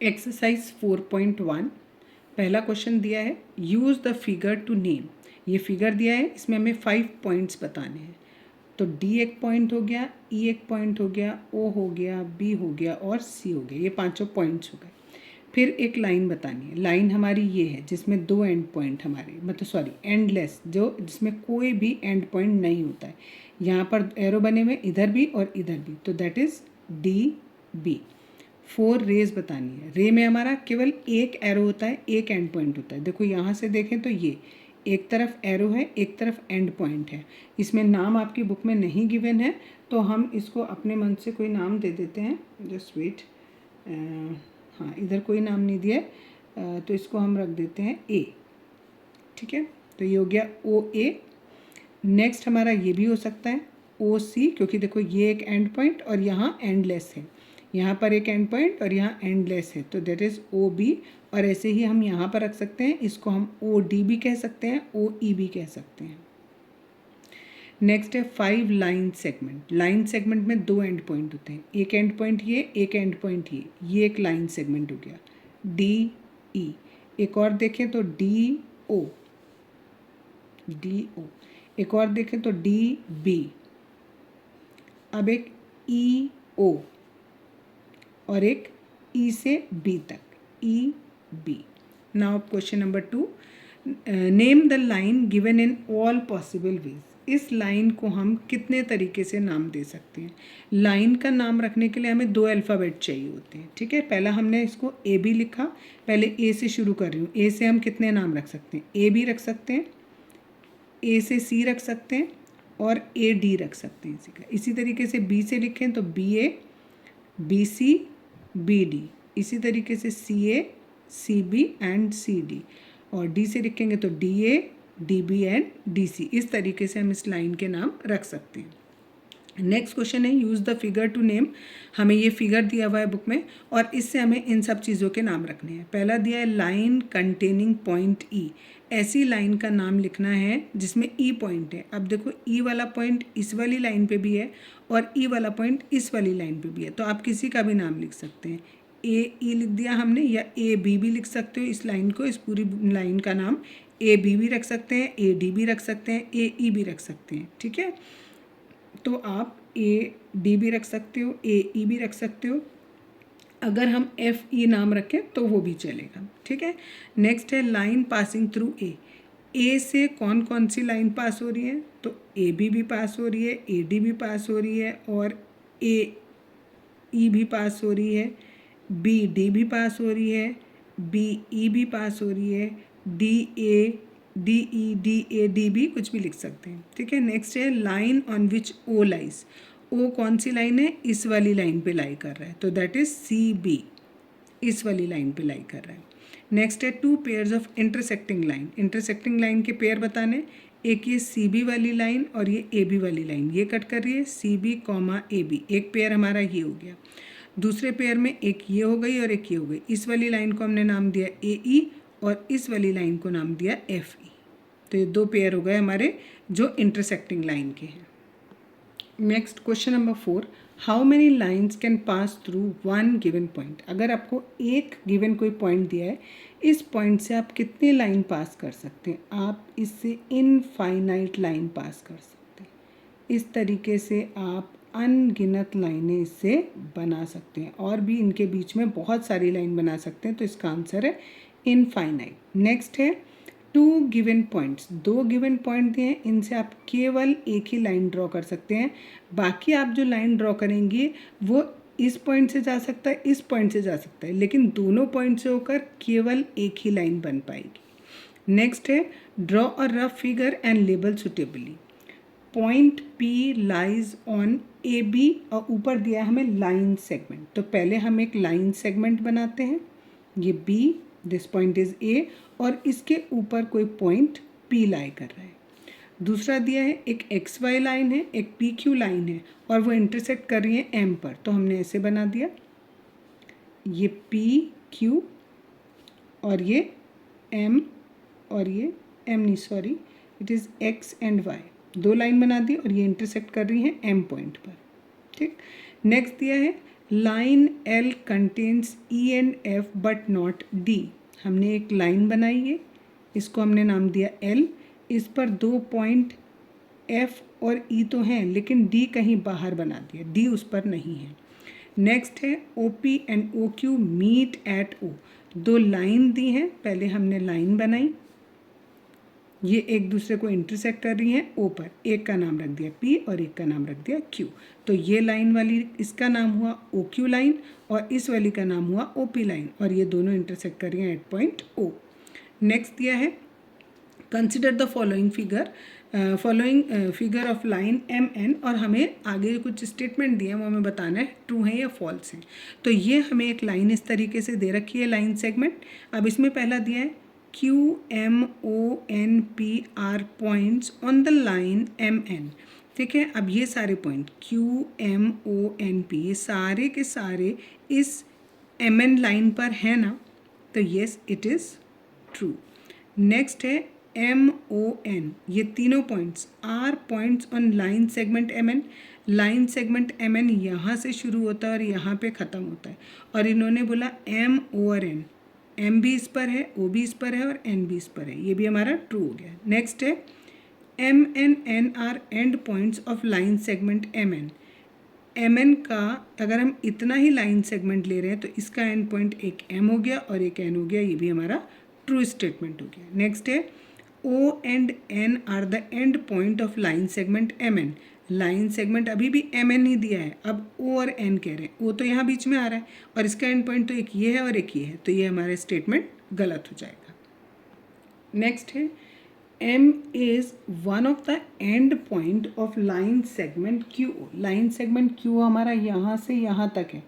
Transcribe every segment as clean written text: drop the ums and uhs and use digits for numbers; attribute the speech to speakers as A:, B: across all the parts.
A: Exercise 4.1 पहला question दिया है, use the figure to name. ये फिगर दिया है, इसमें हमें 5 पॉइंट्स बताने हैं। तो डी एक पॉइंट हो गया, ई एक पॉइंट हो गया, ओ हो गया, बी हो गया और सी हो गया। ये पांचों पॉइंट्स हो गए। फिर एक लाइन बतानी है। लाइन हमारी ये है जिसमें 2 एंड पॉइंट हमारे, मतलब सॉरी एंडलेस, जो जिसमें कोई भी एंड पॉइंट नहीं होता है। यहाँ पर एरो बने हुए इधर भी और इधर भी, तो that is D B. 4 rays बतानी है। रे में हमारा केवल एक एरो होता है, एक एंड पॉइंट होता है। देखो यहाँ से देखें तो ये एक तरफ एरो है, एक तरफ एंड पॉइंट है। इसमें नाम आपकी बुक में नहीं गिवन है, तो हम इसको अपने मन से कोई नाम दे देते हैं। जस्ट वेट, हाँ इधर कोई नाम नहीं दिया है, तो इसको हम रख देते हैं ए। ठीक है, तो ये हो गया ओ ए। नेक्स्ट हमारा ये भी हो सकता है ओ सी, क्योंकि देखो ये एक एंड पॉइंट और यहाँ एंडलेस है। यहाँ पर एक एंड पॉइंट और यहाँ एंडलेस है, तो दैट इज़ ओ बी। और ऐसे ही हम यहाँ पर रख सकते हैं, इसको हम ओ डी भी कह सकते हैं, ओ ई भी कह सकते हैं। नेक्स्ट है 5 लाइन सेगमेंट। लाइन सेगमेंट में 2 एंड पॉइंट होते हैं, एक एंड पॉइंट ये, एक एंड पॉइंट ये एक लाइन सेगमेंट हो गया डी ई। एक और देखें तो डी ओ, डी ओ। एक और देखें तो डी बी। अब एक ई ओ और एक ई से बी तक, E B. Now question number 2, name the line given in all possible ways. इस लाइन को हम कितने तरीके से नाम दे सकते हैं। लाइन का नाम रखने के लिए हमें 2 अल्फ़ाबेट चाहिए होते हैं। ठीक है, पहला हमने इसको ए बी लिखा, पहले ए से शुरू कर रही हूँ। ए से हम कितने नाम रख सकते हैं, ए बी रख सकते हैं, ए से सी रख सकते हैं और ए डी रख सकते हैं। इसी तरीके से बी से लिखें तो B A, B C, B D. इसी तरीके से C A, C B and C D. और डी से लिखेंगे तो D A, D B and D C. इस तरीके से हम इस लाइन के नाम रख सकते हैं। नेक्स्ट क्वेश्चन है use the figure to name. हमें ये फिगर दिया हुआ है बुक में और इससे हमें इन सब चीज़ों के नाम रखने हैं। पहला दिया है लाइन कंटेनिंग पॉइंट ई। ऐसी लाइन का नाम लिखना है जिसमें ई पॉइंट है। अब देखो ई वाला पॉइंट इस वाली लाइन पे भी है और ई वाला पॉइंट इस वाली लाइन पे भी है, तो आप किसी का भी नाम लिख सकते हैं। ए ई लिख दिया हमने, या ए बी भी लिख सकते हो। इस लाइन को, इस पूरी लाइन का नाम ए बी भी रख सकते हैं, ए डी भी रख सकते हैं, ए ई भी रख सकते हैं। ठीक है, तो आप ए डी भी रख सकते हो, ए ई भी रख सकते हो। अगर हम एफ ई नाम रखें तो वो भी चलेगा। ठीक है, नेक्स्ट है लाइन पासिंग थ्रू ए। ए से कौन कौन सी लाइन पास हो रही है, तो ए बी भी पास हो रही है, ए डी भी पास हो रही है और ए ई भी पास हो रही है, बी डी भी पास हो रही है, बी ई भी पास हो रही है, D A, D E, D A, D B, कुछ भी लिख सकते हैं। ठीक है, नेक्स्ट है line on which O lies. O कौन सी लाइन है, इस वाली लाइन पे लाई कर रहा है, तो दैट इज सी बी, इस वाली लाइन पे लाई कर रहा है। नेक्स्ट है 2 pairs of intersecting line. Intersecting line के पेयर बताने, एक ये सी बी वाली लाइन और ये ए बी वाली लाइन, ये कट कर रही है C B comma A B, एक पेयर हमारा ये हो गया। दूसरे पेयर में एक ये हो गई और एक ये हो गई। इस वाली लाइन को हमने नाम दिया ए ई और इस वाली लाइन को नाम दिया एफ ई। तो ये 2 पेयर हो गए हमारे जो इंटरसेक्टिंग लाइन के हैं। Next question number 4, how many lines can pass through one given point. अगर आपको एक गिवन कोई पॉइंट दिया है, इस पॉइंट से आप कितने लाइन पास कर सकते हैं। आप इससे इनफाइनाइट लाइन पास कर सकते हैं। इस तरीके से आप अनगिनत लाइनें इससे बना सकते हैं और भी इनके बीच में बहुत सारी लाइन बना सकते हैं, तो इसका आंसर है इनफाइनाइट। नेक्स्ट है 2 गिवन पॉइंट्स। 2 गिवन पॉइंट दिए हैं, इनसे आप केवल एक ही लाइन ड्रॉ कर सकते हैं। बाकी आप जो लाइन ड्रॉ करेंगे वो इस पॉइंट से जा सकता है, इस पॉइंट से जा सकता है, लेकिन दोनों पॉइंट से होकर केवल एक ही लाइन बन पाएगी। नेक्स्ट है draw a rough figure and label suitably. Point P lies on A B और ऊपर दिया हमें लाइन सेगमेंट, तो पहले हम एक लाइन सेगमेंट बनाते हैं। ये B, this point is A और इसके ऊपर कोई पॉइंट पी लाई कर रहा है। दूसरा दिया है एक एक्स वाई लाइन है, एक पी क्यू लाइन है और वो इंटरसेक्ट कर रही है एम पर, तो हमने ऐसे बना दिया, ये पी क्यू और ये एम और ये एम नहीं sorry it is X and Y. 2 line बना दी और ये इंटरसेक्ट कर रही हैं एम पॉइंट पर। ठीक, नेक्स्ट दिया है line L contains E and F but not D। हमने एक लाइन बनाई है, इसको हमने नाम दिया L। इस पर 2 पॉइंट F और E तो हैं, लेकिन D कहीं बाहर बना दिया, D उस पर नहीं है। नेक्स्ट है OP and OQ meet at O। 2 line दी हैं, पहले हमने लाइन बनाई, ये एक दूसरे को इंटरसेक्ट कर रही हैं O पर। एक का नाम रख दिया P और एक का नाम रख दिया Q। तो ये लाइन वाली, इसका नाम हुआ OQ लाइन और इस वाली का नाम हुआ OP लाइन, और ये दोनों इंटरसेक्ट कर रही हैं एट पॉइंट O। नेक्स्ट दिया है consider the following figure of line MN, और हमें आगे कुछ स्टेटमेंट दिए हैं, वो हमें बताना है ट्रू है या फॉल्स है। तो ये हमें एक लाइन इस तरीके से दे रखी है, लाइन सेगमेंट। अब इसमें पहला दिया है QMONP are points on the line MN। ठीक है, अब ये सारे पॉइंट QMONP ये सारे के सारे इस MN लाइन पर है ना, तो yes it is true. Next है MON, ये तीनों points are points on line segment MN। Line segment MN यहाँ से शुरू होता है और यहाँ पे ख़त्म होता है, और इन्होंने बोला M ओवर N, M भी इस पर है, O भी इस पर है और N भी इस पर है, ये भी हमारा ट्रू हो गया। नेक्स्ट है M and N are end points of line segment MN। MN का अगर हम इतना ही लाइन सेगमेंट ले रहे हैं तो इसका एंड पॉइंट एक M हो गया और एक N हो गया, ये भी हमारा ट्रू स्टेटमेंट हो गया। नेक्स्ट है O and N are the end point of line segment MN। Line segment अभी भी MN ही दिया है, अब O और N कह रहे हैं, O तो यहाँ बीच में आ रहा है और इसका एंड पॉइंट तो एक ये है और एक ये है, तो ये हमारा स्टेटमेंट गलत हो जाएगा। नेक्स्ट है M is one of the end point of line segment QO। Line segment QO हमारा यहाँ से यहाँ तक है,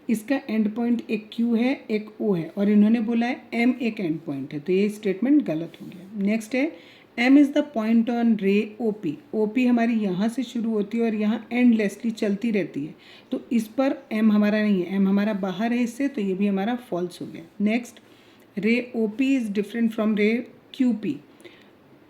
A: इसका एंड पॉइंट एक Q है एक O है, और इन्होंने बोला है M एक एंड पॉइंट है, तो ये स्टेटमेंट गलत हो गया। नेक्स्ट है M is the point on रे OP। OP हमारी यहाँ से शुरू होती है और यहाँ एंडलेसली चलती रहती है, तो इस पर M हमारा नहीं है, M हमारा बाहर है इससे, तो ये भी हमारा फॉल्स हो गया। नेक्स्ट रे OP इज़ डिफरेंट फ्रॉम रे QP।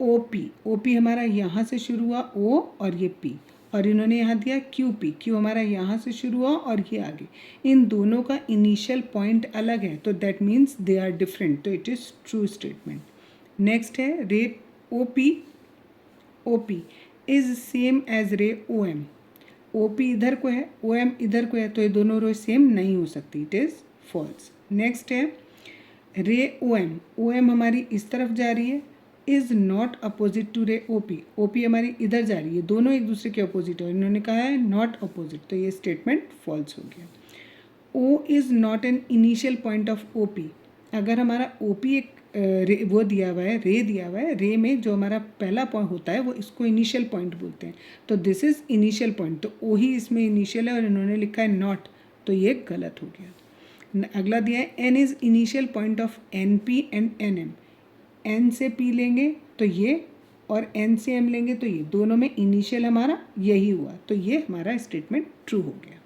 A: OP हमारा यहाँ से शुरू हुआ O और ये P, और इन्होंने यहाँ दिया QP। Q हमारा यहाँ से शुरू हुआ और ये आगे, इन दोनों का इनिशियल पॉइंट अलग है, तो that means they are different, तो it is true statement. Next है ray OP is same as ray OM। OP इधर को है, OM इधर को है, तो ये दोनों रो सेम नहीं हो सकती, इट इज़ फॉल्स। नेक्स्ट है रे OM हमारी इस तरफ जा रही है, इज़ नॉट अपोजिट टू रे OP हमारी इधर जा रही है, दोनों एक दूसरे के अपोजिट है, इन्होंने कहा है नॉट अपोजिट, तो ये स्टेटमेंट फॉल्स हो गया। O is not an initial point of OP। अगर हमारा OP एक वो दिया हुआ है, रे दिया हुआ है, रे में जो हमारा पहला पॉइंट होता है वो इसको इनिशियल पॉइंट बोलते हैं, तो दिस इज़ इनिशियल पॉइंट, तो O ही इसमें इनिशियल है और इन्होंने लिखा है नॉट, तो ये गलत हो गया। अगला दिया है N is initial point of NP and NM। N से P लेंगे तो ये, और N से M लेंगे तो ये, दोनों में इनिशियल हमारा यही हुआ, तो ये हमारा स्टेटमेंट ट्रू हो गया।